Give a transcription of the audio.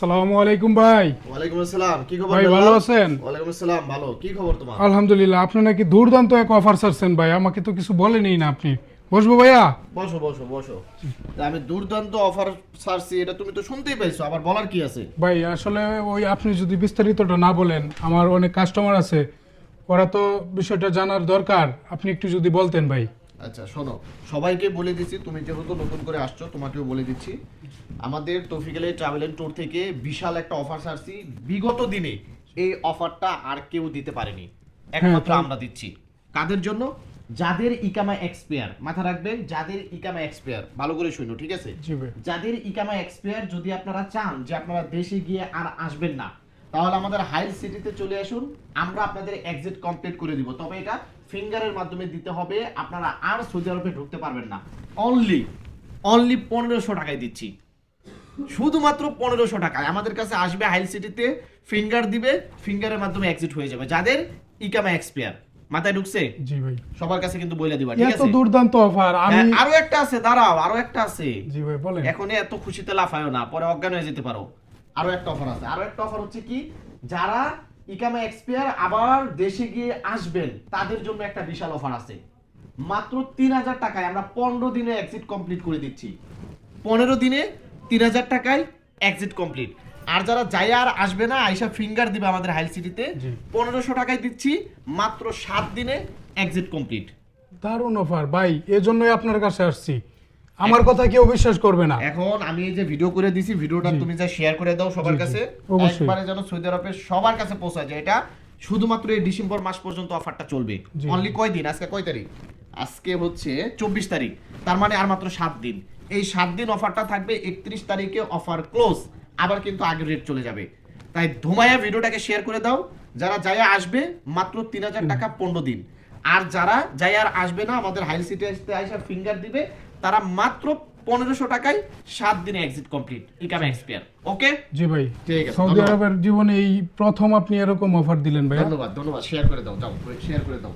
আসসালামু আলাইকুম ভাই। ওয়ালাইকুম আসসালাম। কি খবর ভাই দাদা? ভালো আছেন? ওয়ালাইকুম আসসালাম। ভালো। কি খবর তোমার? আলহামদুলিল্লাহ। আপনি নাকি দুর্দান্ত এক অফার ছাড়ছেন ভাই, আমাকে তো কিছু বলেনই না আপনি। বসবো ভাইয়া? বসো বসো বসো। তা আমি দুর্দান্ত অফার ছাড়ছি, এটা তুমি তো শুনতেই পাইছো, আবার বলার কি আছে? ভাই আসলে ওই আপনি যদি বিস্তারিতটা না বলেন, আমার অনেক কাস্টমার আছে, ওরা তো বিষয়টা জানার দরকার, আপনি একটু যদি বলতেন ভাই। আচ্ছা শোনো, সবাইকে বলে দিচ্ছি, তুমি যেহেতু নতুন করে আসছো তোমাকেও বলে দিচ্ছি। আমাদের তৌফিক আলী ট্রাভেল এন্ড ট্যুর থেকে বিশাল একটা অফার ছাড়ছি। বিগত দিনে এই অফারটা আর কেউ দিতে পারেনি, একমাত্র আমরা দিচ্ছি। কাদের জন্য? যাদের ইকামা এক্সপায়ার, মাথা রাখবেন, যাদের ইকামা এক্সপায়ার, ভালো করে শুনো, ঠিক আছে? জি ভাই। যাদের ইকামা এক্সপায়ার, যদি আপনারা চান যে আপনারা দেশে গিয়ে আর আসবেন না, তাহলে আমাদের হাইল সিটিতে চলে আসুন, আমরা আপনাদের এক্সিট কমপ্লিট করে দিব। তবে এটা ফিঙ্গারের মাধ্যমে দিতে হবে, আপনারা আর সৌদি আরবে ঢুকতে পারবেন না। অনলি 1500 টাকায় দিচ্ছি, শুধুমাত্র 1500 টাকায় আমাদের কাছে আসবে, হাইল সিটিতে ফিঙ্গার দিবে, ফিঙ্গারের মাধ্যমে এক্সিট হয়ে যাবে। যাদের ইকামা এক্সপায়ার, মাথায় ঢুকছে? জি ভাই। সবার কাছে কিন্তু বলে দিবা, ঠিক এত আছে? দুর্দান্ত অফার আমি। হ্যাঁ, আরো একটা আছে, দাঁড়াও, আরো একটা আছে। জি ভাই বলেন। এখনই এত খুশিতে লাফায়ও না, পরে অজ্ঞান হয়ে যেতে পারো। আরো একটা অফার আছে, আরো একটা অফার হচ্ছে কি, যারা ইকামা এক্সপায়ার আবার দেশে গিয়ে আসবেন তাদের জন্য একটা বিশাল অফার আছে। মাত্র 3000 টাকায় আমরা 15 দিনে এক্সিট কমপ্লিট করে দিচ্ছি। 15 দিনে 3000 টাকায় এক্সিট কমপ্লিট। আর যারা যায় আর আসবে না, আইসা ফিঙ্গার দিবে আমাদের হাইল সিটিতে, জি। 1500 টাকায় দিচ্ছি, মাত্র 7 দিনে এক্সিট কমপ্লিট। দারুণ অফার ভাই, এজন্যই আপনার কাছে আসছি, আমার কথা কেউ বিশ্বাস করবে না। এখন আমি এই যে ভিডিও করে দিছি, ভিডিওটা জি। তুমি যা শেয়ার করে দাও সবার জি, জি, কাছে, অবশ্যই। একবারে যেন সৌদি আরবের সবার কাছে পৌঁছায় যায়। এটা শুধুমাত্র এই ডিসেম্বর মাস পর্যন্ত অফারটা চলবে। জি। অনলি কয় দিন? আজকে কয় তারিখ? আজকে হচ্ছে 24 তারিখ, তার মানে আর মাত্র 7 দিন। এই 7 দিন অফারটা থাকবে, 31 তারিখে অফার ক্লোজ, আবার কিন্তু আগের রেট চলে যাবে। তাই ধুমায়া ভিডিওটাকে শেয়ার করে দাও। যারা যায় আসবে মাত্র 3000 টাকা 15 দিন, আর যারা যায় আর আসবে না, আমাদের হাইল সিটি আইসা ফিঙ্গার দিবে, তারা মাত্র 1500 টাকায় 7 দিনে এক্সিট কমপ্লিট, ইকামা এক্সপায়ার। ওকে? জি ভাই। ঠিক আছে, সৌদি ধন্যবাদ। আরবের জীবনে এই প্রথম আপনি এরকম অফার দিলেন ভাই। ধন্যবাদ ধন্যবাদ, শেয়ার করে দাও, যাও শেয়ার করে দাও।